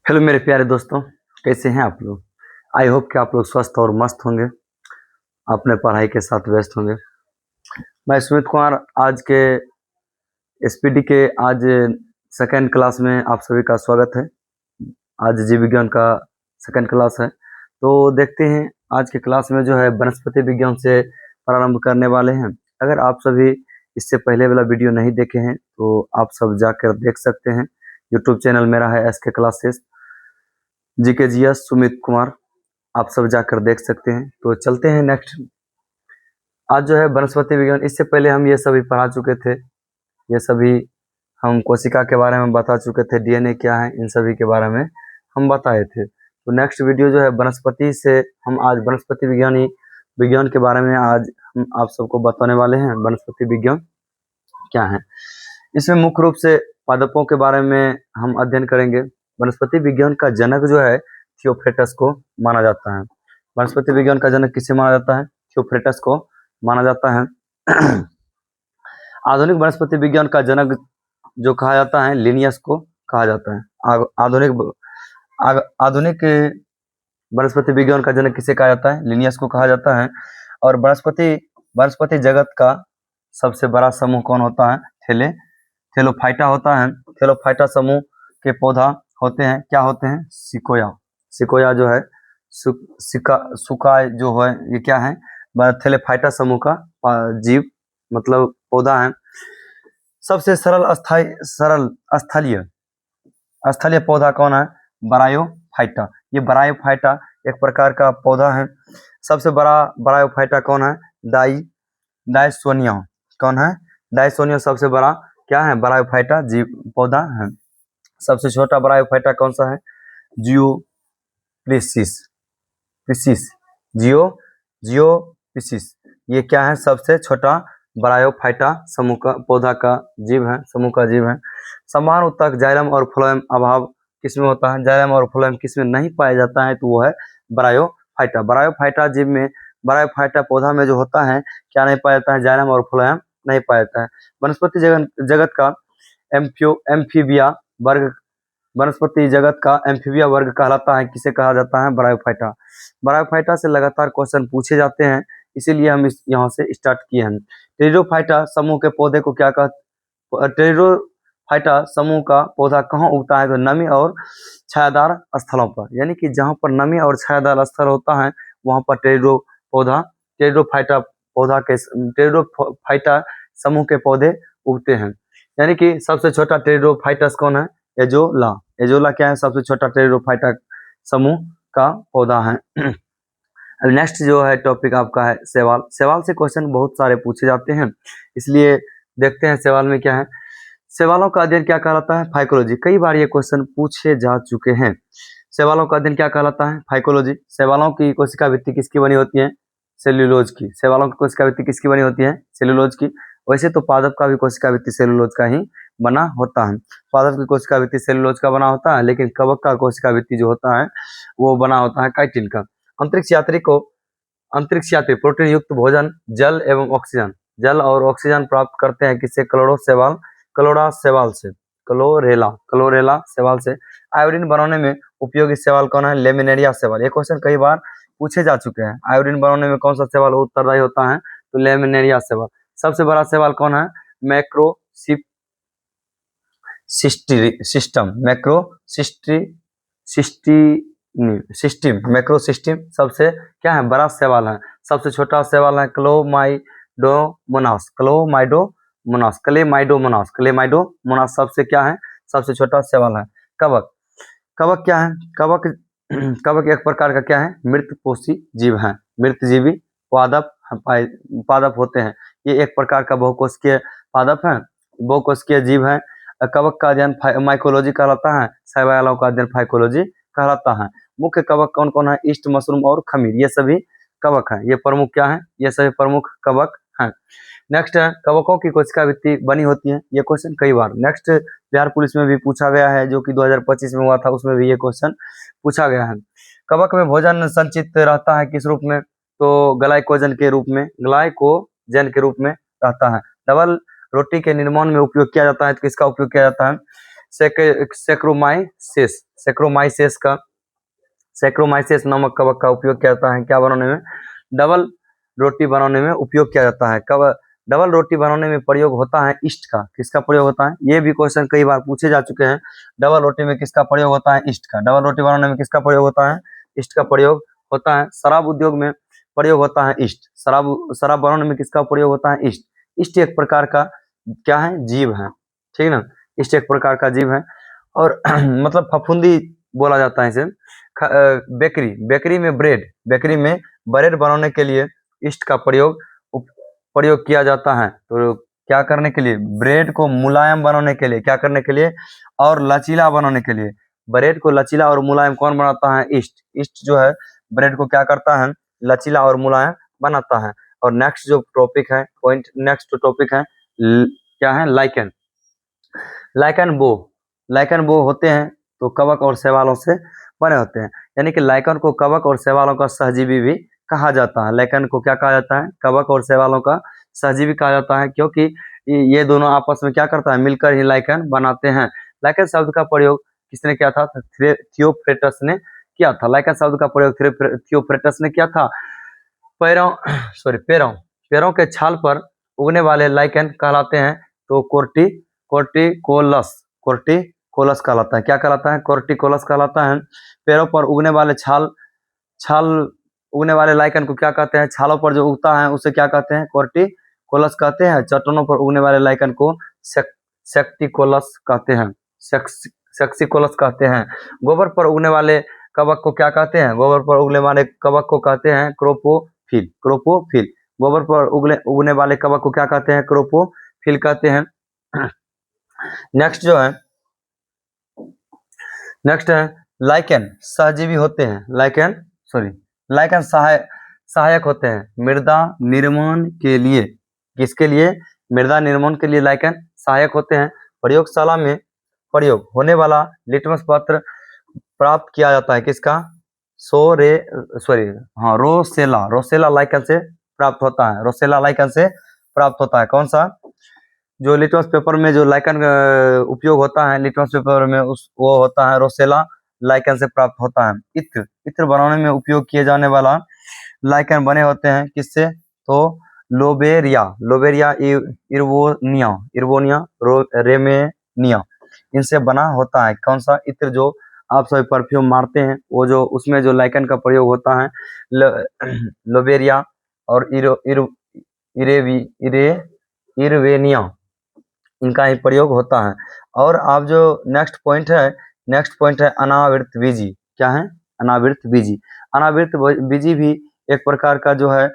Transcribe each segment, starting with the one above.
Hello मेरे प्यारे दोस्तों, कैसे हैं आप लोग। आई होप कि आप लोग स्वस्थ और मस्त होंगे, अपने पढ़ाई के साथ व्यस्त होंगे। मैं सुमित कुमार आज के एसपीडी के आज सेकेंड क्लास में आप सभी का स्वागत है। आज जीव विज्ञान का सेकेंड क्लास है, तो देखते हैं आज के क्लास में जो है वनस्पति विज्ञान से प्रारंभ करने वाले हैं। अगर आप सभी इससे पहले वाला वीडियो नहीं देखे हैं तो आप सब जाकर देख सकते हैं। यूट्यूब चैनल मेरा है SK classes GKGS Sumit Kumar, आप सब जाकर देख सकते हैं। तो चलते हैं नेक्स्ट। आज जो है वनस्पति विज्ञान, इससे पहले हम ये सभी पढ़ा चुके थे। ये सभी हम कोशिका के बारे में बता चुके थे, DNA क्या है, इन सभी के बारे में हम बताए थे। तो नेक्स्ट वीडियो जो है वनस्पति से, हम आज वनस्पति विज्ञान के बारे में आज हम आप सबको बताने वाले हैं। वनस्पति विज्ञान क्या है, इसमें मुख्य रूप से पादपों के बारे में हम अध्ययन करेंगे। वनस्पति विज्ञान का जनक जो है थियोफ्रेटस को माना जाता है। वनस्पति विज्ञान का जनक किसे माना जाता है? थियोफ्रेटस को माना जाता है। आधुनिक वनस्पति विज्ञान का जनक जो कहा जाता है लिनियस को कहा जाता है। आधुनिक वनस्पति विज्ञान का जनक किसे कहा जाता है? लिनियस को कहा जाता है। और वनस्पति जगत का सबसे बड़ा समूह कौन होता है? थैलोफाइटा होता है। थैलोफाइटा समूह के पौधा होते हैं, क्या होते हैं? सिकोया जो है, सुका जो है, ये क्या है? थैलोफाइटा समूह का जीव मतलब पौधा है। सबसे सरल स्थलीय पौधा कौन है? ब्रायोफाइटा। ये ब्रायोफाइटा एक प्रकार का पौधा है। सबसे बड़ा ब्रायोफाइटा कौन है? डायसोनिया। कौन है? डायसोनिया सबसे बड़ा क्या है? ब्रायोफाइटा जीव पौधा है। सबसे छोटा ब्रायोफाइटा कौन सा है? जियोप्सिस। ये क्या है? सबसे छोटा ब्रायोफाइटा समूह का पौधा का जीव है, समूह का जीव है। समान उत्तक जाइलम और फ्लोएम अभाव किसमें होता है? जाइलम और फ्लोएम किसमें नहीं पाया जाता है? तो वो है ब्रायोफाइटा। ब्रायोफाइटा जीव में, ब्रायोफाइटा पौधा में जो होता है क्या नहीं पाया जाता है? जाइलम और फ्लोएम नहीं पाया जाता है। वनस्पति जगत का एम्फीबिया वर्ग कहलाता है। किसे कहा जाता है? ब्रायोफाइटा। ब्रायोफाइटा से लगातार क्वेश्चन पूछे जाते हैं, इसीलिए हम यहाँ से स्टार्ट किए हैं। टेरिडोफाइटा समूह के पौधे को क्या कहते? टेरिडोफाइटा समूह का पौधा कहाँ उगता है? तो नमी और छायादार स्थलों पर, यानी कि जहाँ पर नमी और छायादार स्थल होता है वहाँ पर टेरिडोफाइटा समूह के पौधे उगते हैं। यानी कि सबसे छोटा टेरिडोफाइटस कौन है? एजोला क्या है? सबसे छोटा टेरिडोफाइटा समूह का पौधा है। नेक्स्ट जो है टॉपिक आपका है शैवाल। शैवाल से क्वेश्चन बहुत सारे पूछे जाते हैं, इसलिए देखते हैं शैवाल में क्या है। शैवालों का अध्ययन क्या कहलाता है? फाइकोलॉजी। कई बार ये क्वेश्चन पूछे जा चुके हैं। शैवालों का अध्ययन क्या कहलाता है? फाइकोलॉजी। शैवालों की कोशिका भित्ति किसकी बनी होती है? सेल्यूलोज की। शैवालों की कोशिका भित्ति किसकी बनी होती है? सेल्यूलोज की। वैसे तो पादप का भी कोशिका भित्ति सेल्यूलोज का ही बना होता है। पादप की कोशिका भित्ति सेल्यूलोज का बना होता है, लेकिन कवक का कोशिका भित्ति जो होता है वो बना होता है काइटिन का। अंतरिक्ष यात्री प्रोटीन युक्त भोजन, जल और ऑक्सीजन प्राप्त करते हैं किससे? क्लोरेला शैवाल से। आयोडीन बनाने में उपयोगी शैवाल कौन है? लेमिनेरिया शैवाल। ये क्वेश्चन कई बार पूछे जा चुके हैं। आयोडीन बनाने में कौन सा शैवाल उत्तरदायी होता है? तो लेमिनेरिया शैवाल। सबसे बड़ा शैवाल कौन है? मैक्रोसिस्टीम सबसे क्या है? बड़ा शैवाल है। सबसे छोटा शैवाल है क्लेमाइडोमोनास सबसे क्या है? सबसे छोटा शैवाल है। कवक क्या है? कवक एक प्रकार का क्या है? मृतपोषी जीव है। मृतजीवी पादप होते हैं। ये एक प्रकार का बहुकोशिकीय पादप है, बहुकोशिकीय जीव है। कवक का अध्ययन माइकोलॉजी कहलाता है। शैवालों का अध्ययन फाइकोलॉजी कहलाता है। मुख्य कवक कौन कौन है? ईस्ट, मशरूम और खमीर, ये सभी कवक हैं। ये प्रमुख क्या है? ये सभी प्रमुख कवक हैं। नेक्स्ट है कवकों की कोशिका भित्ति बनी होती है। ये क्वेश्चन कई बार नेक्स्ट बिहार पुलिस में भी पूछा गया है, जो कि 2025 में हुआ था, उसमें भी ये क्वेश्चन पूछा गया है। कवक में भोजन संचित रहता है किस रूप में? तो ग्लाइकोजन के रूप में रहता है। डबल रोटी के निर्माण में उपयोग किया जाता है, तो किसका उपयोग किया जाता है? सेक्रोमाइसेस का सेक्रोमाइसेस नामक कवक का उपयोग किया जाता है क्या बनाने में? डबल रोटी बनाने में उपयोग किया जाता है। कब डबल रोटी बनाने में प्रयोग होता है ईस्ट का? किसका प्रयोग होता है? ये भी क्वेश्चन कई बार पूछे जा चुके हैं। डबल रोटी में किसका प्रयोग होता है? ईस्ट का। डबल रोटी बनाने में किसका प्रयोग होता है? ईस्ट का प्रयोग होता है। शराब उद्योग में प्रयोग होता है ईस्ट। शराब बनाने में किसका प्रयोग होता है? ईस्ट। ईस्ट एक प्रकार का क्या है? जीव है, ठीक है ना। ईस्ट एक प्रकार का जीव है और मतलब फफूंदी बोला जाता है इसे। बेकरी में ब्रेड बनाने के लिए ईस्ट का प्रयोग किया जाता है। तो क्या करने के लिए? ब्रेड को मुलायम बनाने के लिए। क्या करने के लिए? और लचीला बनाने के लिए। ब्रेड को लचीला और मुलायम कौन बनाता है? ईस्ट। ईस्ट जो है ब्रेड को क्या करता है? लचीला और मुलायम बनाता है। और नेक्स्ट जो टॉपिक है नेक्स्ट टॉपिक है क्या है? लाइकेन। लाइकेन वो होते हैं तो कवक और शैवालों से बने होते हैं, यानी कि लाइकेन को कवक और शैवालों का सहजीवी भी कहा जाता है। लाइकेन को क्या कहा जाता है? कवक और शैवालों का सहजीवी कहा जाता है, क्योंकि ये दोनों आपस में क्या करता है? मिलकर ही लाइकेन बनाते हैं। लाइकेन शब्द का प्रयोग किसने किया था? थियोफ्रेटस ने किया था। लाइकेन शब्द का प्रयोग थियोफ्रेटस ने किया था। पेड़ों के छाल पर उगने वाले लाइकेन कहलाते हैं तो कोर्टिकोलस कहलाता है। क्या कहलाता है? कोर्टिकोलस कहलाता है। पेड़ों पर उगने वाले छाल उगने वाले लाइकेन को क्या कहते हैं? छालों पर जो उगता है उसे क्या कहते हैं? कोर्टिकोलस कहते हैं। चट्टानों पर उगने वाले लाइकेन को सेक्टिकोलस कहते हैं। सेक्सिकोलस कहते हैं। गोबर पर उगने वाले कवक को क्या कहते हैं? गोबर पर उगने वाले कवक को कहते हैं क्रोपोफिल। गोबर पर उगने वाले कवक को क्या कहते हैं? क्रोपोफिल कहते हैं। नेक्स्ट है लाइकेन सहजीवी होते हैं। लाइकेन सहायक होते हैं मृदा निर्माण के लिए। किसके लिए? मृदा निर्माण के लिए लाइकेन सहायक होते हैं। प्रयोगशाला में प्रयोग होने वाला लिटमस पत्र प्राप्त किया जाता है किसका? रोसेला लाइकेन से प्राप्त होता है। कौन सा? जो लिटमस पेपर में जो लाइकेन उपयोग होता है लिटमस पेपर में वो होता है रोसेला लाइकेन से प्राप्त होता है। इत्र बनाने में उपयोग किए जाने वाला लाइकेन बने होते हैं किससे? तो लोबेरिया इर्वोनिया रेमेनिया इनसे बना होता है। कौन सा? इत्र जो आप सभी परफ्यूम मारते हैं वो जो उसमें जो लाइकेन का प्रयोग होता है लोबेरिया और इरवेनिया इनका ही प्रयोग होता है। और आप जो नेक्स्ट पॉइंट है अनावृत बीजी। क्या है? अनावृत बीजी भी एक प्रकार का जो है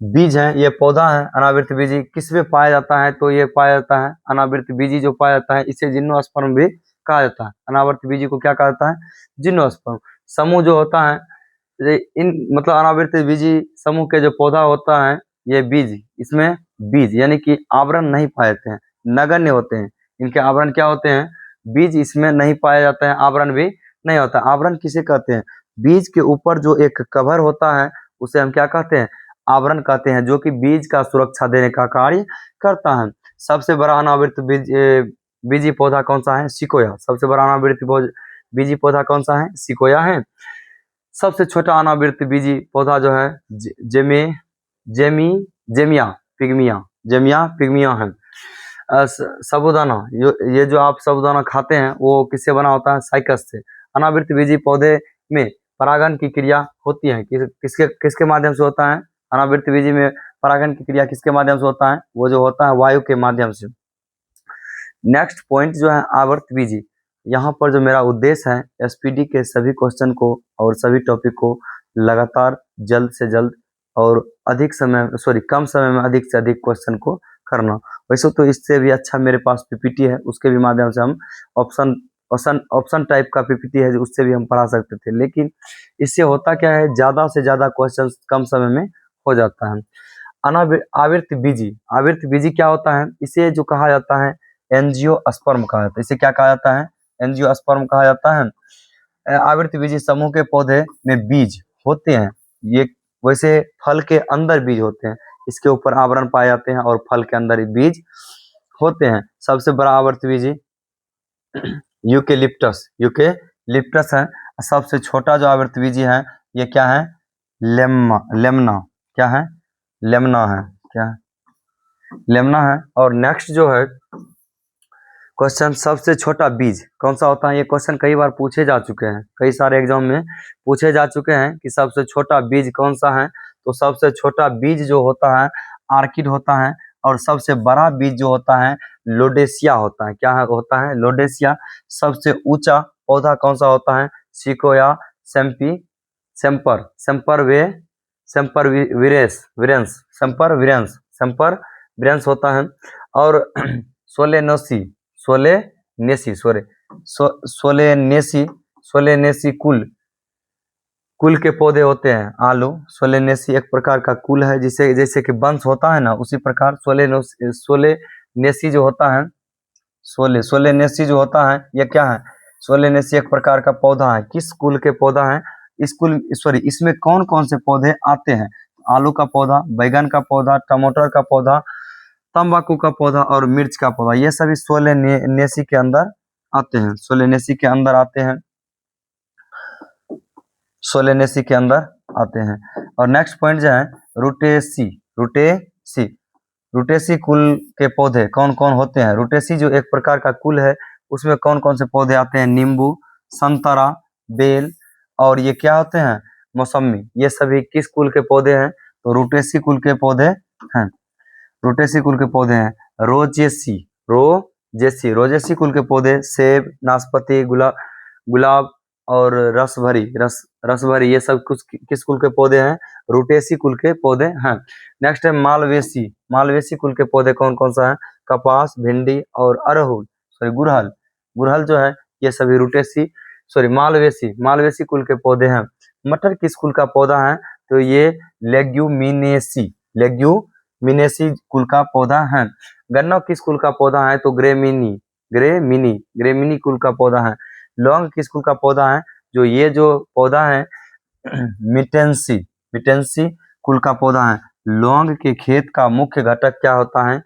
बीज है, ये पौधा है। अनावृत बीजी किस में पाया जाता है? तो ये पाया जाता है अनावृत बीजी जो पाया जाता है इसे जिम्नोस्पर्म भी कहा जाता है। अनावृत बीजी को क्या कहा जाता है? जिम्नोस्पर्म। समूह जो होता है मतलब अनावृत बीजी समूह के जो पौधा होता है ये बीज, इसमें बीज यानी कि आवरण नहीं पाए जाते हैं, नगण्य होते हैं। इनके आवरण क्या होते हैं? बीज इसमें नहीं पाया जाता है, आवरण भी नहीं होता। आवरण किसे कहते हैं? बीज के ऊपर जो एक कवर होता है उसे हम क्या कहते हैं? आवरण कहते हैं, जो कि बीज का सुरक्षा देने का कार्य करता है। सबसे बड़ा अनावृत बीजी पौधा कौन सा है? सिकोया। सबसे बड़ा अनावृत बीजी पौधा कौन सा है? सिकोया है। सबसे छोटा अनावृत बीजी पौधा जो है जेमिया पिग्मिया है। साबूदाना ये जो आप साबूदाना खाते हैं वो किससे बना होता है? साइकस से। अनावृत बीजी पौधे में परागण की क्रिया होती है किसके माध्यम से होता है? अनावृत बीजी में परागण की क्रिया किसके माध्यम से होता है? वो जो होता है वायु के माध्यम से। नेक्स्ट पॉइंट जो है आवर्त बीजी। यहाँ पर जो मेरा उद्देश्य है एसपीडी के सभी क्वेश्चन को और सभी टॉपिक को लगातार जल्द से जल्द और कम समय में अधिक से अधिक क्वेश्चन को करना। वैसे तो इससे भी अच्छा मेरे पास पीपीटी है, उसके भी माध्यम से हम ऑप्शन टाइप का पीपीटी है उससे भी हम पढ़ा सकते थे, लेकिन इससे होता क्या है ज़्यादा से ज़्यादा क्वेश्चन कम समय में हो जाता है। आवर्त बीजी क्या होता है? इसे जो कहा जाता है एंजियोस्पर्म कहा जाता है। इसे क्या कहा जाता है? एंजियोस्पर्म कहा जाता है। आवर्त बीजी समूह के पौधे में बीज होते हैं, ये वैसे फल के अंदर बीज होते हैं, इसके ऊपर आवरण पाए जाते हैं और फल के अंदर बीज होते हैं। सबसे बड़ा आवर्त बीजी यूकेलिप्टस, यूकेलिप्टस है। सबसे छोटा जो आवृतबीजी है ये क्या है? लेमना। क्या है? लेमना है। क्या है? लेमना है। और नेक्स्ट जो है क्वेश्चन, सबसे छोटा बीज कौन सा होता है? ये क्वेश्चन कई बार पूछे जा चुके हैं, कई सारे एग्जाम में पूछे जा चुके हैं कि सबसे छोटा बीज कौन सा है। तो सबसे छोटा बीज जो होता है आर्किड होता है, और सबसे बड़ा बीज जो होता है लोडेसिया होता है। क्या होता है? लोडेसिया। सबसे ऊंचा पौधा कौन सा होता है? सिकोया सेम्पी सेम्पर सेम्पर वे सेम्पर विरेंस विरेंस सेम्पर विरेंस होता है। और सोलेनोसी सोलेनेसी कुल के पौधे होते हैं। आलू सोलेनेसी एक प्रकार का कुल है, जिसे जैसे कि वंश होता है ना, उसी प्रकार सोलेनेसी जो होता है सोलेनेसी जो होता है ये क्या है? सोलेनेसी एक प्रकार का पौधा है। किस कुल के पौधा है? इसमें कौन कौन से पौधे आते हैं? आलू का पौधा, बैगन का पौधा, टमाटर का पौधा, तंबाकू का पौधा और मिर्च का पौधा, ये सभी सोलेनेसी के अंदर आते हैं। सोलेनेसी के अंदर आते हैं। और नेक्स्ट पॉइंट जो है रूटेसी कुल के पौधे कौन कौन होते हैं? रूटेसी जो एक प्रकार का कुल है, उसमें कौन कौन से पौधे आते हैं? नींबू, संतरा, बेल और ये क्या होते हैं? मौसमी। ये सभी किस कुल के पौधे हैं? तो रूटेसी कुल के पौधे हैं। रूटेसी कुल के पौधे हैं। रोजेसी कुल के पौधे सेब, नाशपाती, गुलाब और रसभरी ये सब कुछ किस कुल के पौधे हैं? रूटेसी कुल के पौधे हैं। नेक्स्ट है मालवेसी कुल के पौधे कौन कौन सा है? कपास, भिंडी और गुड़हल जो है ये सभी मालवेसी कुल के पौधे हैं। मटर किस कुल का पौधा है? तो ये लेग्यूमिनेसी कुल का पौधा है। गन्ना किस कुल का पौधा है? तो ग्रेमिनी कुल का पौधा है। लौंग किस कुल का पौधा है? जो पौधा है मिटेंसी कुल का पौधा है। लौंग के खेत का मुख्य घटक क्या होता है?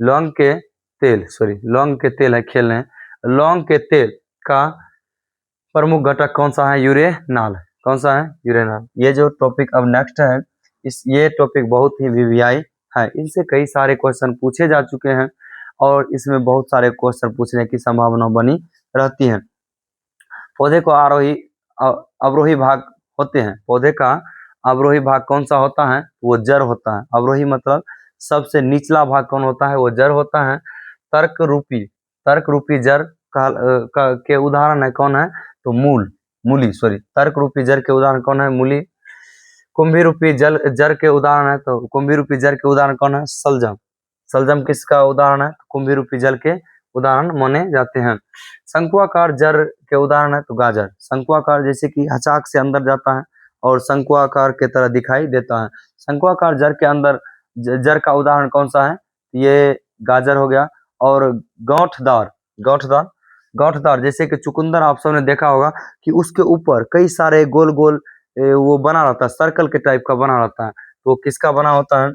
लौंग के तेल का प्रमुख घटक कौन सा है? यूरेनाल। कौन सा है? यूरेनाल। ये जो टॉपिक अब नेक्स्ट है, ये टॉपिक बहुत ही वीवीआई है। इनसे कई सारे क्वेश्चन पूछे जा चुके हैं और इसमें बहुत सारे क्वेश्चन पूछने की संभावना बनी रहती है। पौधे को अवरोही भाग होते हैं। पौधे का अवरोही भाग कौन सा होता है? वो जड़ होता है। अवरोही मतलब सबसे निचला भाग कौन होता है? वो जड़ होता है। तर्क रूपी जड़ के उदाहरण है कौन है? तो तर्क रूपी जड़ के उदाहरण कौन है? मूली। कुंभी रूपी जड़ के उदाहरण है, तो कुंभी रूपी जड़ के उदाहरण कौन है? सलजम किसका उदाहरण है? कुंभी रूपी जड़ के उदाहरण माने जाते हैं। शंकुआकार जड़ के उदाहरण है तो गाजर। शंकुआकार जैसे कि हचाक से अंदर जाता है और शंकुआकार के तरह दिखाई देता है। शंकुआकार जड़ के अंदर जड़ का उदाहरण कौन सा है? ये गाजर हो गया। और गौठदार जैसे कि चुकंदर आप सबने देखा होगा कि उसके ऊपर कई सारे गोल गोल वो बना रहता है, सर्कल के टाइप का बना रहता है। तो किसका बना होता है?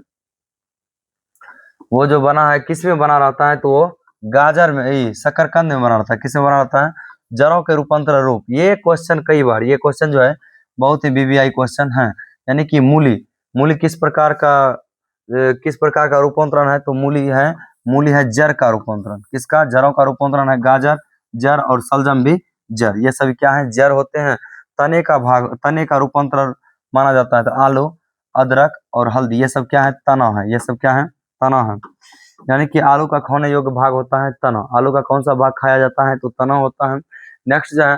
वो जो बना है किस में बना रहता है? तो वो गाजर में, शकरकंद में बना रहता है। किस में बना रहता है? जड़ों के रूपांतर रूप। ये क्वेश्चन कई बार, ये क्वेश्चन जो है बहुत ही वीवीआई क्वेश्चन है। यानी कि मूली किस प्रकार का रूपांतरण है? तो मूली है जड़ का रूपांतरण। किसका? जड़ों का रूपांतरण है। गाजर जड़ और सलजम भी जड़, ये सभी क्या है? जड़ होते हैं। तने का रूपांतरण माना जाता है। तो आलू, अदरक और हल्दी ये सब क्या है? तना है। ये सब क्या है? तना है। यानी कि आलू का खाने योग्य भाग होता है तना। आलू का कौन सा भाग खाया जाता है? तो तना होता है। नेक्स्ट जो है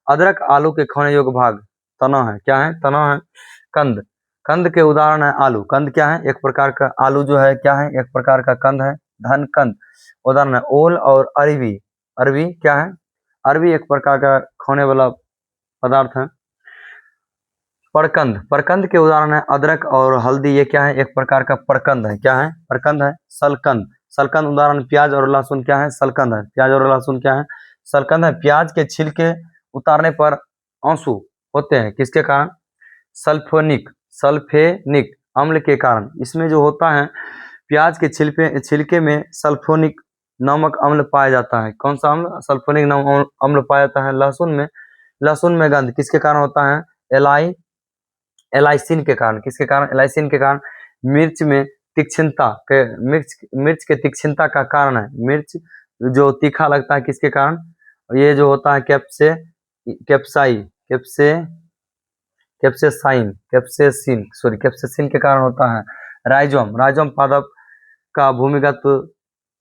अदरक आलू के खाने योग्य भाग तना है। क्या है? तना है। कंद के उदाहरण है आलू। कंद क्या है? एक प्रकार का आलू जो है क्या है? एक प्रकार का कंद है। धन कंद उदाहरण है ओल और अरवी क्या है? अरवी एक प्रकार का खाने वाला पदार्थ है। परकंद के उदाहरण है अदरक और हल्दी। ये क्या है? एक प्रकार का परकंद है। क्या है? परकंद है। सलकंद उदाहरण प्याज और लहसुन क्या है? सलकंद है। प्याज और लहसुन क्या है? सलकंद है। प्याज के छिलके उतारने पर आंसू होते हैं किसके कारण? सल्फेनिक अम्ल के कारण। इसमें जो होता है प्याज के छिलके में सल्फोनिक नमक अम्ल पाया जाता है। कौन सा अम्ल? सल्फोनिक अम्ल पाया जाता है। लहसुन में गंध किसके कारण होता है? एलाइसिन के कारण। किसके कारण? एलाइसिन के कारण। मिर्च में तीक्ष्णता के मिर्च के तीक्ष्णता का कारण है। मिर्च जो तीखा लगता है किसके कारण? ये जो होता है कैप्सेसिन के कारण होता है। राइजोम पादप का भूमिगत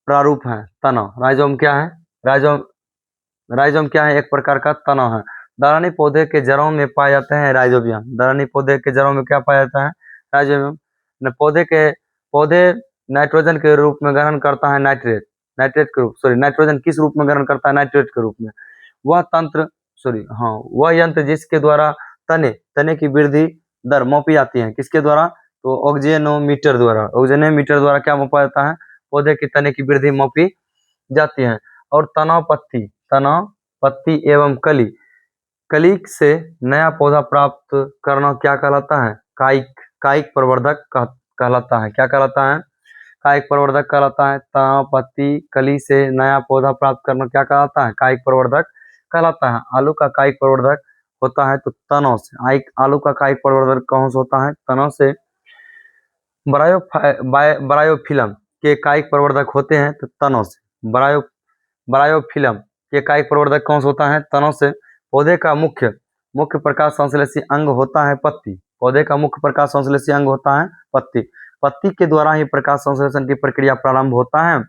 प्रारूप है। तनाव। राइजोम क्या है? राइजोम क्या है? एक प्रकार का तनाव है। दलहनी पौधे के जड़ों में पाए जाते हैं राइजोबियम। दलहनी पौधे के जड़ों में क्या पाया जाता है? राइजोबियम। पौधे नाइट्रोजन के रूप में ग्रहण करता है नाइट्रोजन किस रूप में ग्रहण करता है? नाइट्रेट के रूप में। वह यंत्र जिसके द्वारा तने की वृद्धि दर मापी जाती है। किसके द्वारा? तो ऑक्जेनोमीटर द्वारा क्या मापा जाता है? पौधे की तने की वृद्धि मापी जाती है। और तनाव पत्ती एवं कली से नया पौधा प्राप्त करना क्या कहलाता है? कायिक प्रवर्धक कहलाता है। क्या कहलाता है? कायिक प्रवर्धक कहलाता है। तनाव पत्ती कली से नया पौधा प्राप्त करना क्या कहलाता है? कायिक प्रवर्धक कहलाता है। आलू का कायिक प्रवर्धक होता है तो तनों से। आलू का कायिक प्रवर्धक कौन सा होता है? तनों से। ब्रायोफिलम के कायिक प्रवर्धक होते हैं तो तनों से। ब्रायोफिलम के कायिक प्रवर्धक कौन सा होता है? तनों से। पौधे का मुख्य प्रकाश संश्लेषी अंग होता है पत्ती। पौधे का मुख्य प्रकाश संश्लेषी अंग होता है पत्ती के द्वारा ही प्रकाश संश्लेषण की प्रक्रिया प्रारंभ होता है।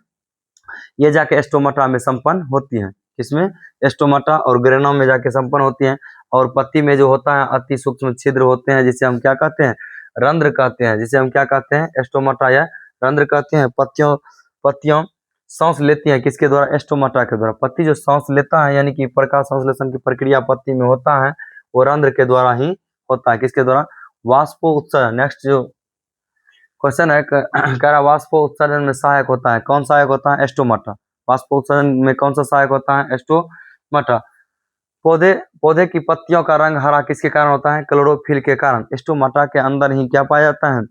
ये जाके स्टोमाटा में संपन्न होती है। किसमें? स्टोमाटा और ग्रेनम में जाके संपन्न होती है। और पत्ती में जो होता है अति सूक्ष्म छिद्र होते हैं जिसे हम क्या कहते हैं? रंध्र कहते हैं। जिसे हम क्या कहते हैं? स्टोमाटा या रंध्र कहते हैं। पत्तियों सांस लेती है किसके द्वारा? स्टोमाटा के द्वारा। पत्ती जो सांस लेता है यानी कि प्रकाश संश्लेषण की प्रक्रिया पत्ती में होता है वो रंध्र के द्वारा ही होता है। किसके द्वारा? वाष्पो उत्सर्जन। नेक्स्ट जो क्वेश्चन है कह रहा वाष्पो उत्सर्जन में सहायक होता है। कौन सहायक होता है? स्टोमाटा। वाष्पो उत्सर्जन में कौन सा सहायक होता है? स्टोमाटा। पौधे की पत्तियों का रंग हरा किसके कारण होता है? क्लोरोफिल के कारण। स्टोमाटा के अंदर ही क्या पाया जाता है?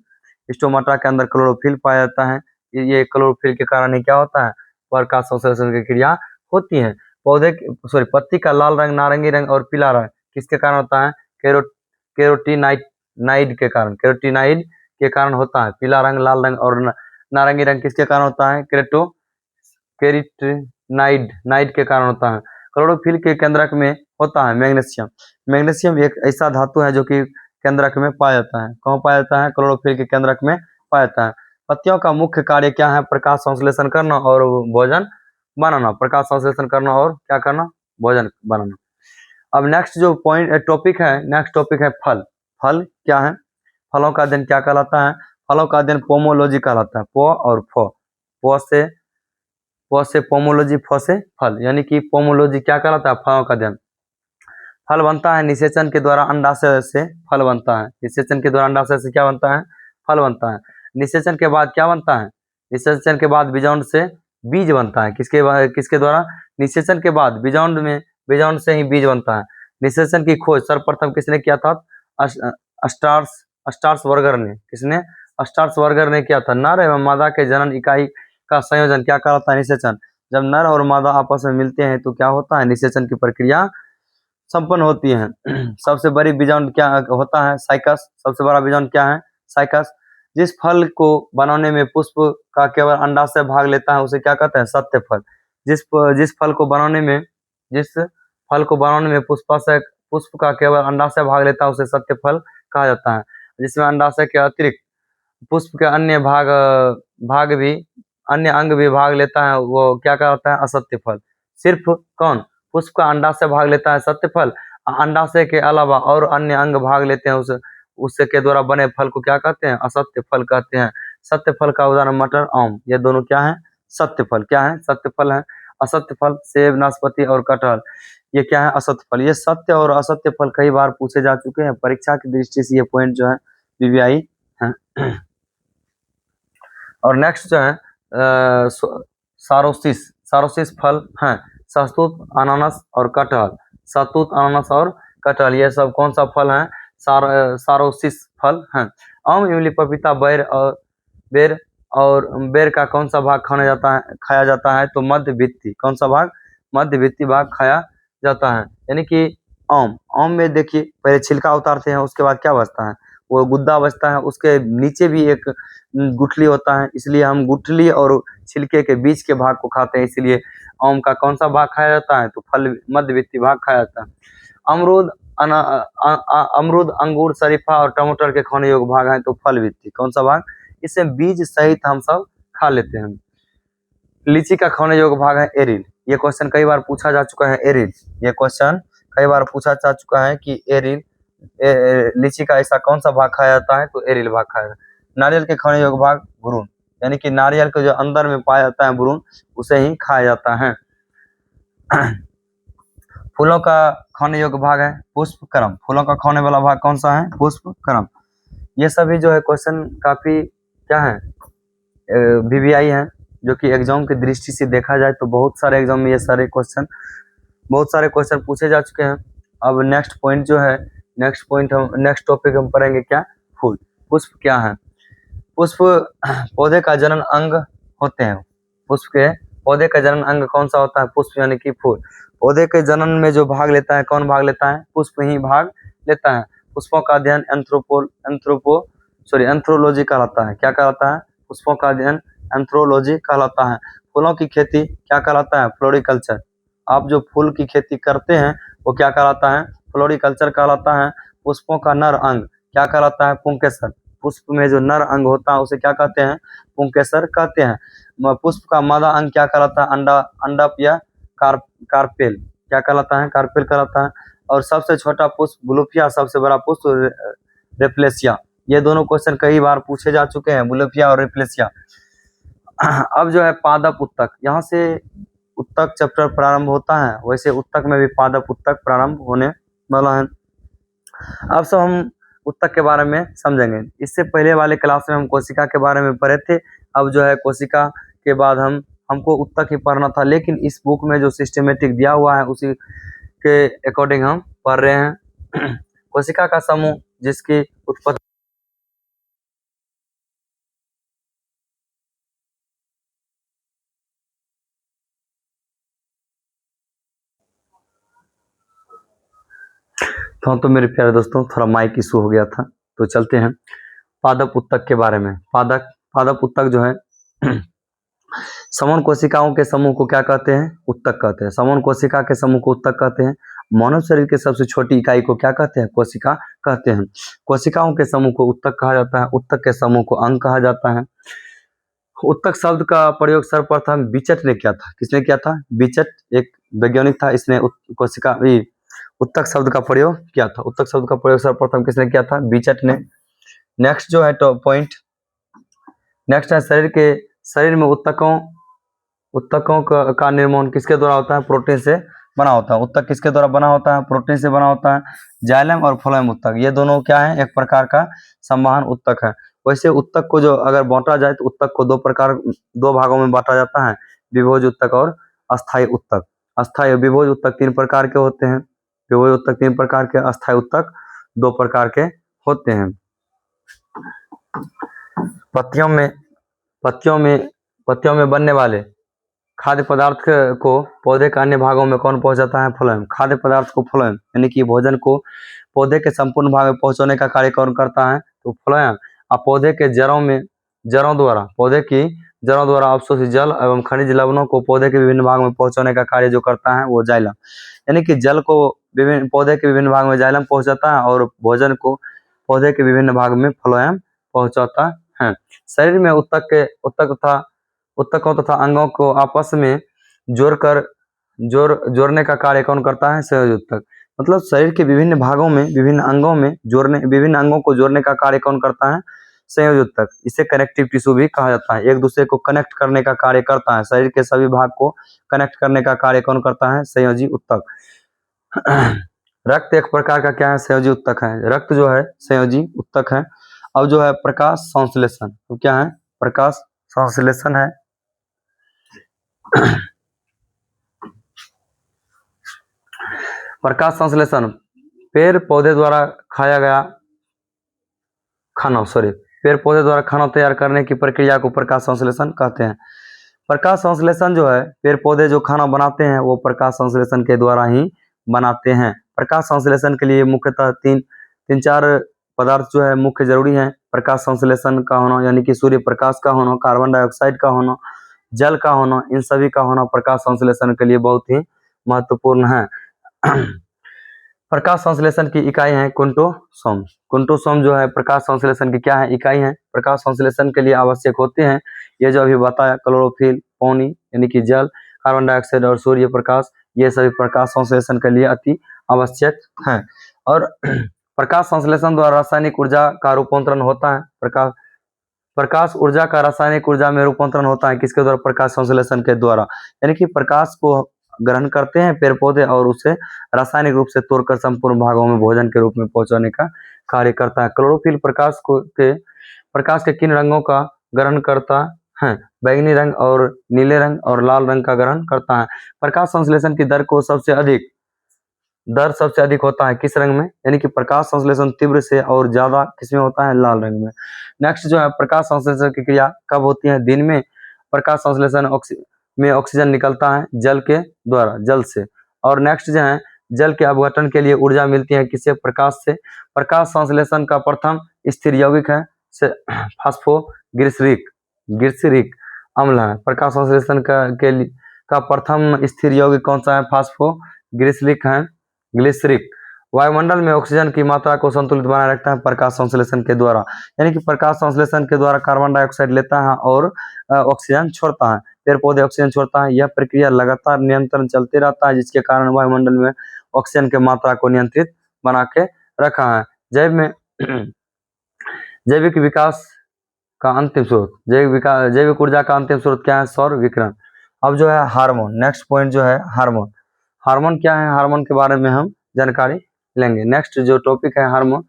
स्टोमाटा के अंदर क्लोरोफिल पाया जाता है। ये क्लोरोफिल के कारण ही क्या होता है? प्रकाश संश्लेषण की क्रिया होती है। पत्ती का लाल रंग, नारंगी रंग और पीला रंग किसके कारण होता है? कैरोटीनाइड के कारण होता है। पीला रंग, लाल रंग और नारंगी रंग किसके कारण होता है? कैरोटीनाइड के कारण होता है। क्लोरोफिल के केंद्रक में होता है मैग्नीशियम एक ऐसा धातु है जो कि केंद्रक में पाया जाता है। कहाँ पाया जाता है? क्लोरोफिल के केंद्रक में पाया जाता है। पत्तियों का मुख्य कार्य क्या है? प्रकाश संश्लेषण करना और भोजन बनाना। प्रकाश संश्लेषण करना और क्या करना? भोजन बनाना। अब नेक्स्ट जो टॉपिक है फल क्या है? फलों का अध्ययन क्या कहलाता है? फलों का अध्ययन पोमोलॉजी कहलाता है। पो से पोमोलॉजी, फ से फल, यानी कि पोमोलॉजी क्या कहलाता है? फलों का अध्ययन। फल बनता है निषेचन के द्वारा अंडाशय से फल बनता है। निषेचन के द्वारा अंडाशय से क्या बनता है? फल बनता है। निषेचन के बाद क्या बनता है? निषेचन के बाद बीजांड से बीज बनता है। किसके द्वारा? निषेचन के बाद बीजांड से ही बीज बनता है। निषेचन की खोज सर्वप्रथम किसने किया था? अस्टार्सबर्गर ने। किसने? अस्टार्सबर्गर ने किया था। नर एवं मादा के जनन इकाई का संयोजन क्या कहलाता है? निषेचन। जब नर और मादा आपस में मिलते हैं तो क्या होता है? निषेचन की प्रक्रिया संपन्न होती है। सबसे बड़ी बीजांड क्या होता है? साइकस। सबसे बड़ा बीजांड क्या है? साइकस। जिस फल को बनाने में पुष्प का केवल अंडाशय भाग लेता है उसे क्या कहते हैं? सत्य फल। जिस फल को बनाने में पुष्प का केवल अंडाशय भाग लेता है उसे सत्य फल कहा जाता है। जिसमें अंडाशय के अतिरिक्त पुष्प के अन्य अंग भी भाग लेता है वो क्या कहलाता है? असत्य फल। सिर्फ कौन? पुष्प का अंडाशय भाग लेता है सत्य फल। अंडाशय के अलावा और अन्य अंग भाग लेते हैं उससे के द्वारा बने फल को क्या कहते हैं? असत्य फल कहते हैं। सत्य फल का उदाहरण मटर, आम, ये दोनों क्या है? सत्य फल। क्या है? सत्य फल है। असत्य फल सेब, नाशपाती और कटहल ये क्या है? असत्य फल। ये सत्य और असत्य फल कई बार पूछे जा चुके हैं। परीक्षा की दृष्टि से ये पॉइंट जो है बीबीआई है। और नेक्स्ट जो है सारोसिस फल हैं। शहतूत, अनानास और कटहल ये सब कौन सा फल है? सारोसिस फल हैं। आम, इमली, पपीता, बेर और बेर का कौन सा भाग खाया जाता है? तो मध्य भित्ति। कौन सा भाग? मध्य भित्ति भाग खाया जाता है। यानी कि आम में देखिए पहले छिलका उतारते हैं, उसके बाद क्या बचता है? वो गुद्दा बचता है, उसके नीचे भी एक गुठली होता है, इसलिए हम गुठली और छिलके के बीच के भाग को खाते हैं। इसलिए आम का कौन सा भाग खाया जाता है? तो फल मध्य भित्ति भाग खाया जाता है। अमरूद अमरूद, अंगूर, शरीफा और टमाटर के खाने योग्य भाग है, तो फल भित्ति। कौन सा भाग? इसे बीज सहित हम सब खा लेते हैं। लीची का खाने योग्य भाग है एरिल। ये क्वेश्चन कई बार पूछा जा चुका है, एरिल। ये क्वेश्चन कई बार पूछा जा चुका है कि एरिल लीची का ऐसा कौन सा भाग खाया जाता है? तो एरिल भाग खाया जाता है। नारियल के खाने योग्य भाग भ्रूण, यानी कि नारियल के जो अंदर में पाया जाता है भ्रूण, उसे ही खाया जाता है। फूलों का खाने योग्य भाग है पुष्पक्रम। फूलों का खाने वाला भाग कौन सा है? पुष्पक्रम। ये सभी जो है क्वेश्चन काफी क्या है, वीवीआई है, जो कि एग्जाम की दृष्टि से देखा जाए तो बहुत सारे एग्जाम में ये सारे क्वेश्चन पूछे जा चुके हैं। अब नेक्स्ट पॉइंट जो है, नेक्स्ट टॉपिक हम पढ़ेंगे क्या? फूल। पुष्प क्या है? पुष्प पौधे का जनन अंग होते हैं। पुष्प के पौधे का जनन अंग कौन सा होता है? पुष्प यानी कि फूल। पौधे के जनन में जो भाग लेता है, कौन भाग लेता है? पुष्प ही भाग लेता है। पुष्पों का अध्ययन एंथ्रोलॉजी कहलाता है। क्या कहलाता है? पुष्पों का अध्ययन एंथ्रोलॉजी कहलाता है। फूलों की खेती क्या कहलाता है? फ्लोरिकल्चर। आप जो फूल की खेती करते हैं वो क्या कहलाता है? फ्लोरिकल्चर कहलाता है। पुष्पों का नर अंग क्या कहलाता है? पुंकेसर। पुष्प में जो नर अंग होता है उसे क्या कहते हैं? पुंकेसर कहते हैं। पुष्प का मादा अंग क्या कहलाता है? अंडप या कार्पेल। क्या कहलाता है? कार्पेल कहलाता है। और सबसे छोटा पुष्प बुलोफिया, सबसे बड़ा पुष्प रेप्लेसिया। ये दोनों क्वेश्चन कई बार पूछे जा चुके हैं, बुलोफिया और रेप्लेसिया। अब जो है पादप उत्तक, यहाँ से उत्तक चैप्टर प्रारंभ होता है, वैसे उत्तक में भी पादप उत्तक प्रारंभ होने वाला है। अब सब हम उत्तक के बारे में समझेंगे। इससे पहले वाले क्लास में हम कोशिका के बारे में पढ़े थे। अब जो है कोशिका के बाद हमको उत्तक ही पढ़ना था, लेकिन इस बुक में जो सिस्टमेटिक दिया हुआ है उसी के अकॉर्डिंग हम पढ़ रहे हैं। कोशिका का समूह जिसकी उत्पत्ति तो मेरे प्यारे दोस्तों थोड़ा माइक इशू हो गया था, तो चलते हैं पादप उत्तक के बारे में। पादप उत्तक जो है समूह कोशिकाओं के समूह को क्या कहते हैं? उत्तक कहते हैं। समूह कोशिका के समूह को उत्तक कहते हैं। मानव शरीर के सबसे छोटी इकाई को क्या कहते हैं? कोशिका कहते हैं। कोशिकाओं के समूह को उत्तक कहा जाता है। उत्तक के समूह को अंग कहा जाता है। उत्तक शब्द का प्रयोग सर्वप्रथम बिचट ने किया था। किसने किया था? बिचट एक वैज्ञानिक था, इसने उत्तक शब्द का प्रयोग किया था। उत्तक शब्द का प्रयोग सर्वप्रथम किसने किया था? बिचट ने। नेक्स्ट जो है पॉइंट, नेक्स्ट है शरीर में उत्तकों का निर्माण किसके द्वारा होता है? प्रोटीन से बना होता है। उत्तक किसके द्वारा बना होता है? प्रोटीन से बना होता है। जाइलम और फ्लोएम उत्तक, ये दोनों क्या है? एक प्रकार का संवहन उत्तक है। वैसे उत्तक को जो अगर बांटा जाए तो उत्तक को दो भागों में बांटा जाता है, विभोज उत्तक और अस्थायी उत्तक। अस्थायी विभोज उत्तक 3 प्रकार के होते हैं। विभोज उत्तक 3 प्रकार के, अस्थायी उत्तक 2 प्रकार के होते हैं। पत्तियों में बनने वाले खाद्य पदार्थ को पौधे के अन्य भागों में कौन पहुंचाता है? फ्लोएम। खाद्य पदार्थ को फ्लोएम यानी कि भोजन को पौधे के संपूर्ण भाग में पहुंचाने का कार्य कौन करता है? तो फ्लोएम। अब पौधे की जड़ों द्वारा अवशोषित जल एवं खनिज लवणों को पौधे के विभिन्न भाग में पहुंचाने का कार्य जो करता है वो जाइलम। यानी कि जल को पौधे के विभिन्न भाग में जाइलम पहुंचाता है और भोजन को पौधे के विभिन्न भाग में फ्लोएम पहुंचाता है। शरीर में उत्तकों तथा अंगों को आपस में जोड़ने का कार्य कौन करता है? संयोजी उत्तक। मतलब शरीर के विभिन्न भागों में विभिन्न अंगों को जोड़ने का कार्य कौन करता है? संयोजी उत्तक। इसे कनेक्टिव टिश्यू भी कहा जाता है। एक दूसरे को कनेक्ट करने का कार्य करता है। शरीर के सभी भाग को कनेक्ट करने का कार्य कौन करता है? संयोजी उत्तक। रक्त एक प्रकार का क्या है? संयोजी उत्तक है। रक्त जो है संयोजी उत्तक है। अब जो है प्रकाश संश्लेषण, तो क्या है? प्रकाश संश्लेषण है। प्रकाश संश्लेषण पेड़ पौधे द्वारा खाया गया खाना पेड़ पौधे द्वारा खाना तैयार करने की प्रक्रिया को प्रकाश संश्लेषण कहते हैं। प्रकाश संश्लेषण जो है, पेड़ पौधे जो खाना बनाते हैं वो प्रकाश संश्लेषण के द्वारा ही बनाते हैं। प्रकाश संश्लेषण के लिए मुख्यतः तीन चार पदार्थ जो है मुख्य जरूरी हैं। प्रकाश संश्लेषण का होना यानी कि सूर्य प्रकाश का होना, कार्बन डाइऑक्साइड का होना, जल का होना, इन सभी का होना प्रकाश संश्लेषण के लिए बहुत ही महत्वपूर्ण है। प्रकाश संश्लेषण की इकाई है क्विंटोसोम। क्विंटोसोम जो है प्रकाश संश्लेषण की क्या है, इकाई है। प्रकाश संश्लेषण के लिए आवश्यक होते हैं ये जो अभी बताया, क्लोरोफिल, पानी यानी कि जल, कार्बन डाइऑक्साइड और सूर्य प्रकाश, ये सभी प्रकाश संश्लेषण के लिए अति आवश्यक है। और प्रकाश संश्लेषण द्वारा रासायनिक ऊर्जा का रूपांतरण होता है। प्रकाश ऊर्जा का रासायनिक ऊर्जा में रूपांतरण होता है किसके द्वारा, प्रकाश संश्लेषण के द्वारा। यानी कि प्रकाश को ग्रहण करते हैं पेड़ पौधे और उसे रासायनिक रूप से तोड़कर संपूर्ण भागों में भोजन के रूप में पहुंचाने का कार्य करता है। क्लोरोफिल प्रकाश के किन रंगों का ग्रहण करता है, बैंगनी रंग और नीले रंग और लाल रंग का ग्रहण करता है। प्रकाश संश्लेषण की दर सबसे अधिक होता है किस रंग में, यानी कि प्रकाश संश्लेषण तीव्र से और ज्यादा किसमें होता है, लाल रंग में। नेक्स्ट जो है, प्रकाश संश्लेषण की क्रिया कब होती है, दिन में। प्रकाश संश्लेषण में ऑक्सीजन निकलता है जल के द्वारा, जल से। और नेक्स्ट जो है, जल के अपघटन के लिए ऊर्जा मिलती है किससे, प्रकाश से। प्रकाश संश्लेषण का प्रथम स्थिर यौगिक है फास्फोग्लिसरिक अम्ल है। प्रकाश संश्लेषण का प्रथम स्थिर यौगिक कौन सा है, ग्लिसरिक। वायुमंडल में ऑक्सीजन की मात्रा को संतुलित बनाए रखता है प्रकाश संश्लेषण के द्वारा। यानी कि प्रकाश संश्लेषण के द्वारा कार्बन डाइऑक्साइड लेता है और ऑक्सीजन छोड़ता है, पेड़ पौधे ऑक्सीजन छोड़ता है। यह प्रक्रिया लगातार निरंतर चलते रहता है जिसके कारण वायुमंडल में ऑक्सीजन की मात्रा को नियंत्रित बना के रखा है। जैविक विकास का अंतिम स्रोत, जैविक ऊर्जा का अंतिम स्रोत क्या है, सौर विकिरण। अब जो है हार्मोन, नेक्स्ट पॉइंट जो है हार्मोन। हार्मोन क्या है, हार्मोन के बारे में हम जानकारी लेंगे। नेक्स्ट जो टॉपिक है हार्मोन।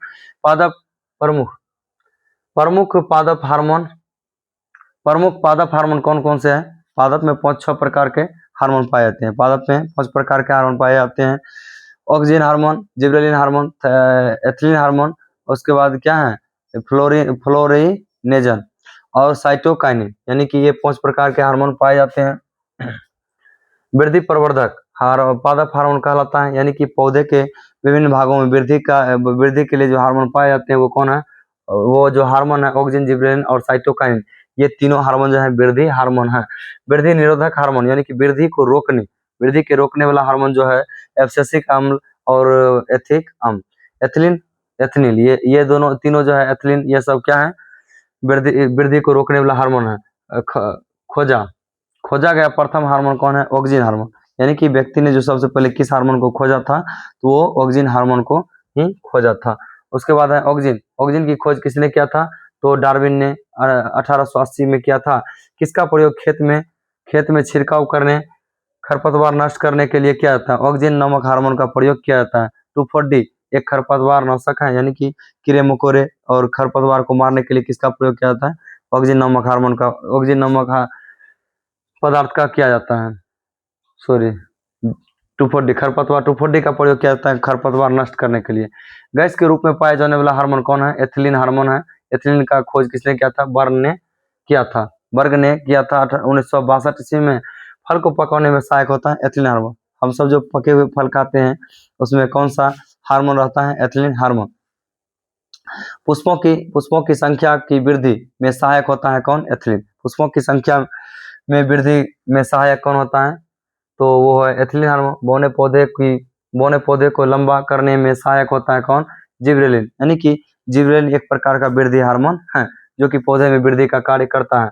प्रमुख पादप हार्मोन कौन कौन से हैं। पादप में 5-6 प्रकार के हार्मोन पाए जाते हैं। पादप में 5 प्रकार के हार्मोन पाए जाते हैं। Oxygen hormone, gibberellin hormone, ethylene hormone, उसके बाद क्या है, फ्लोरिनेजन और साइटोकाइनिन, यानी कि ये 5 प्रकार के हार्मोन पाए जाते हैं। वृद्धि प्रवर्धक पादप हार्मोन कहलाता है, यानी कि पौधे के विभिन्न भागों में वृद्धि के लिए जो हार्मोन पाए जाते हैं वो कौन है, वो जो हार्मोन है ऑक्सीजन, जिबरेलिन और साइटोकाइनिन, ये तीनों हार्मोन जो है वृद्धि हार्मोन है। वृद्धि निरोधक हार्मोन, यानी कि वृद्धि के रोकने वाला हार्मोन जो है एब्सिसिक अम्ल और एथिक अम्ल, एथिलीन, ये तीनों जो है एथिलीन, ये सब क्या है, वृद्धि को रोकने वाला हार्मोन है। खोजा गया प्रथम हार्मोन कौन है, ऑक्सीजन हार्मोन। यानी कि व्यक्ति ने जो सबसे पहले किस हार्मोन को खोजा था, तो वो ऑक्सीजन हार्मोन को ही खोजा था। उसके बाद है ऑक्सीजन की खोज किसने किया था, तो डार्विन ने 1880 में किया था। किसका प्रयोग खेत में छिड़काव करने, खरपतवार नष्ट करने के लिए किया जाता है, ऑक्सीजन नामक हार्मोन का प्रयोग किया जाता है। 2,4-D एक खरपतवार नाशक है, यानी कि कीड़े मकोड़े और खरपतवार को मारने के लिए किसका प्रयोग किया जाता है, ऑक्सीजन नामक पदार्थ का किया जाता है। 2,4-D खरपतवार 2,4-D का प्रयोग किया जाता है खरपतवार नष्ट करने के लिए। गैस के रूप में पाए जाने वाला हार्मोन कौन है, एथिलीन हार्मोन है। एथिलीन का खोज किसने किया था, बर्ग ने किया था 1962 ईस्वी में। फल को पकाने में सहायक होता है एथिलीन हार्मोन। हम सब जो पके हुए फल खाते हैं उसमें कौन सा हार्मोन रहता है, एथिलीन हार्मोन। पुष्पों की संख्या की वृद्धि में सहायक होता है कौन, एथिलीन। पुष्पों की संख्या में वृद्धि में सहायक कौन होता है, तो वो है एथिलीन हार्मोन। बौने पौधे को लंबा करने में सहायक होता है कौन, जिबरेलिन। यानी कि जिबरेलिन एक प्रकार का वृद्धि हार्मोन है जो कि पौधे में वृद्धि का कार्य करता है।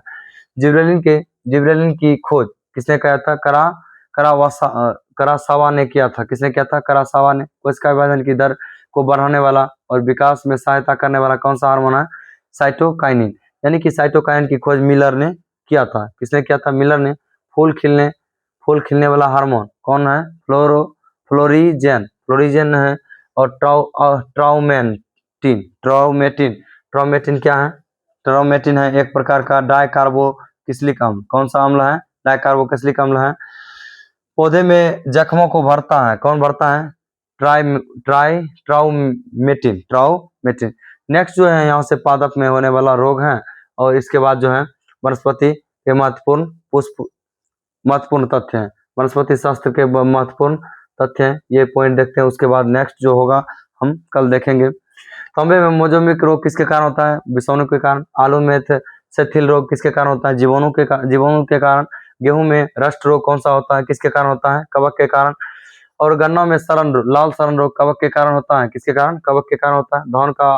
जिबरेलिन की खोज किसने किया था, करासावा ने किया था। किसने किया था, करासावा ने। कोशिका विभाजन की दर को बढ़ाने वाला और विकास में सहायता करने वाला कौन सा हार्मोन है, साइटोकाइनिन। यानी कि साइटोकाइनिन की खोज मिलर ने किया था। किसने किया था, मिलर ने। फूल खिलने वाला हार्मोन कौन है, फ्लोरीजेन है। और ट्राउमेटिन क्या है, ट्राउमेटिन है एक प्रकार का डाइकार्बोक्सिलिक अम्ल। कौन सा अम्ल है, डाइकार्बोक्सिलिक अम्ल है। पौधे में जख्मों को भरता है, कौन भरता है, ट्राउमेटिन। नेक्स्ट जो है यहाँ से पादप में होने वाला रोग है, और इसके बाद जो है वनस्पति के महत्वपूर्ण तथ्य हैं, वनस्पति शास्त्र के महत्वपूर्ण तथ्य हैं, ये पॉइंट देखते हैं। उसके बाद नेक्स्ट जो होगा हम कल देखेंगे। तांबे में मोजोमिक रोग किसके कारण होता है? विषाणु के कारण। आलू में सेथिल रोग किसके कारण होता है? जीवाणु के कारण। गेहूं में रस्ट रोग कौन सा होता है? किसके कारण होता है? कवक के कारण। और गन्ना में लाल सड़न रोग कवक के कारण होता है। किसके कारण? कवक के कारण होता है। धान का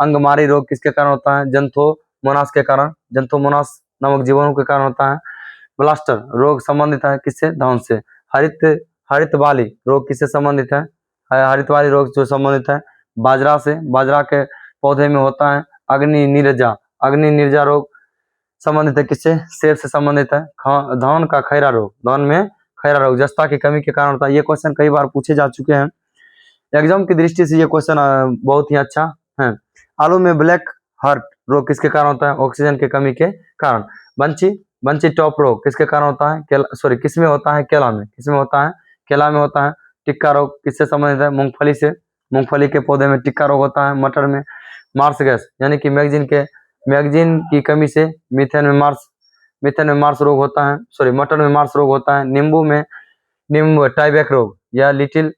अंगमारी रोग किसके कारण होता है? जंथोमोनास के कारण। जंथोमोनास नामक जीवाणु के कारण होता है। ब्लास्टर रोग संबंधित है किससे? धान से। हरित वाली रोग किससे संबंधित है? हरित वाली रोग जो संबंधित है बाजरा से। बाजरा के पौधे में होता है। अग्नि निर्जा रोग संबंधित है किससे? सेब से संबंधित है। धान का खैरा रोग, धान में खैरा रोग जस्ता की कमी के कारण होता है। ये क्वेश्चन कई बार पूछे जा चुके हैं एग्जाम की दृष्टि से, ये क्वेश्चन बहुत ही अच्छा है। आलू में ब्लैक हार्ट रोग किसके कारण होता है? ऑक्सीजन की कमी के कारण। बंची टॉप रोग किसके कारण होता है? किसमें होता है? केला में। किसमें होता है? केला में होता है। टिक्का रोग किससे संबंधित है? मूंगफली से। मूंगफली के पौधे में टिक्का रोग होता है। मटर में मार्स गैस यानी कि मैगजीन की कमी से मीथेन में मार्स रोग होता है। मटर में मार्स रोग होता है। नींबू टाइबैक रोग या लिटिल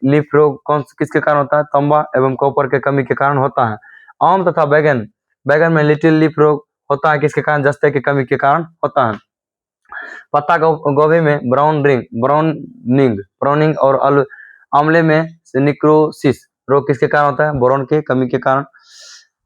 लीफ रोग किसके कारण होता है? तांबा एवं कॉपर के कमी के कारण होता है। आम तथा बैगन में लिटिल लीफ रोग होता है किसके कारण? जस्ते की कमी के कारण होता है। पत्ता गोभी में ब्राउनिंग और आंवले में निक्रोसिस रोग किसके कारण होता है? बोरॉन के कमी के कारण।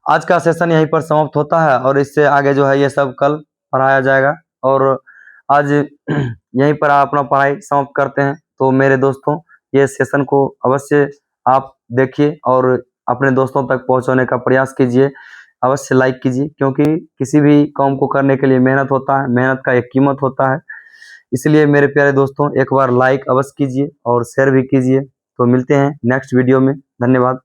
आज का सेशन यहीं पर समाप्त होता है और इससे आगे जो है ये सब कल पढ़ाया जाएगा, और आज यहीं पर अपना पढ़ाई समाप्त करते हैं। तो मेरे दोस्तों, ये सेशन को अवश्य आप देखिए और अपने दोस्तों तक पहुंचाने का प्रयास कीजिए। अवश्य लाइक कीजिए, क्योंकि किसी भी काम को करने के लिए मेहनत होता है, मेहनत का एक कीमत होता है। इसलिए मेरे प्यारे दोस्तों, एक बार लाइक अवश्य कीजिए और शेयर भी कीजिए। तो मिलते हैं नेक्स्ट वीडियो में। धन्यवाद।